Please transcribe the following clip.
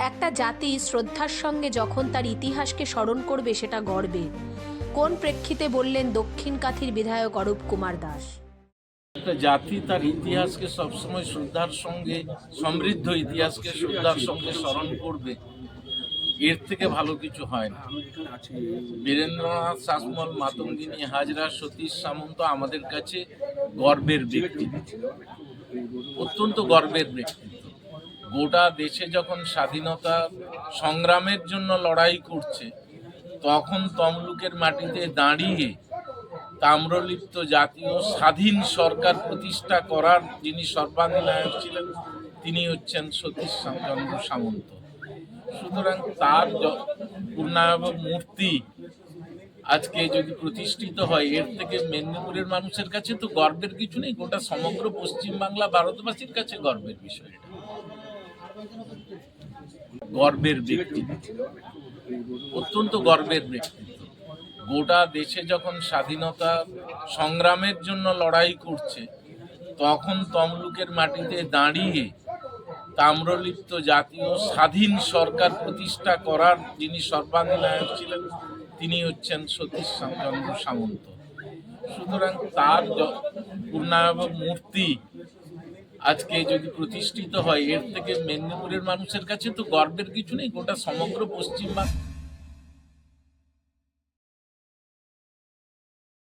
একটা জাতি শ্রদ্ধার সঙ্গে যখন তার ইতিহাসকে স্মরণ করবে সেটা গর্বের। কোন প্রেক্ষিতে বললেন দক্ষিণ কাথির বিধায়ক অরূপ কুমার দাস? একটা জাতি তার ইতিহাসকে সবসময় শ্রদ্ধার সঙ্গে, সমৃদ্ধ ইতিহাসকে শ্রদ্ধার সঙ্গে স্মরণ করবে, এর থেকে ভালো কিছু হয় না। বীরেন্দ্রনাথ শাসমল, মাতঙ্গিনী হাজরা, সতীশ সামন্ত আমাদের কাছে গর্বের ব্যক্তিত্ব, অত্যন্ত গর্বের ব্যক্তিত্ব। গোটা দেশে যখন স্বাধীনতা সংগ্রামের জন্য লড়াই করছে, তখন তমলুকের মাটিতে দাঁড়িয়ে তাম্রলিপ্ত জাতীয় স্বাধীন সরকার প্রতিষ্ঠা করার যিনি সর্বাধিনায়ক ছিলেন, তিনি হচ্ছেন সতীশ চন্দ্র সামন্ত। সুতরাং তার পূর্ণায়ব মূর্তি আজকে যদি প্রতিষ্ঠিত হয়, এর থেকে মেদিনীপুরের মানুষের কাছে তো গর্বের কিছু নেই, গোটা সমগ্র পশ্চিমবাংলা ভারতবাসীর কাছে গর্বের বিষয়। এটা গর্বের ব্যক্তিত্ব, অত্যন্ত গর্বের ব্যক্তিত্ব। গোটা দেশে যখন স্বাধীনতা সংগ্রামের জন্য লড়াই করছে, তখন তমলুকের মাটিতে দাঁড়িয়ে তাম্রলিপ্ত জাতীয় স্বাধীন সরকার প্রতিষ্ঠা করার যিনি সর্বাধিনায়ক ছিলেন, তিনি হচ্ছেন সতীশ চন্দ্র সামন্ত। সুতরাং তার পূর্ণায়ব মূর্তি আজকে যদি প্রতিষ্ঠিত হয়, এর থেকে মেদিনীপুরের মানুষের কাছে তো গর্বের কিছু নেই, গোটা সমগ্র পশ্চিমবাংলা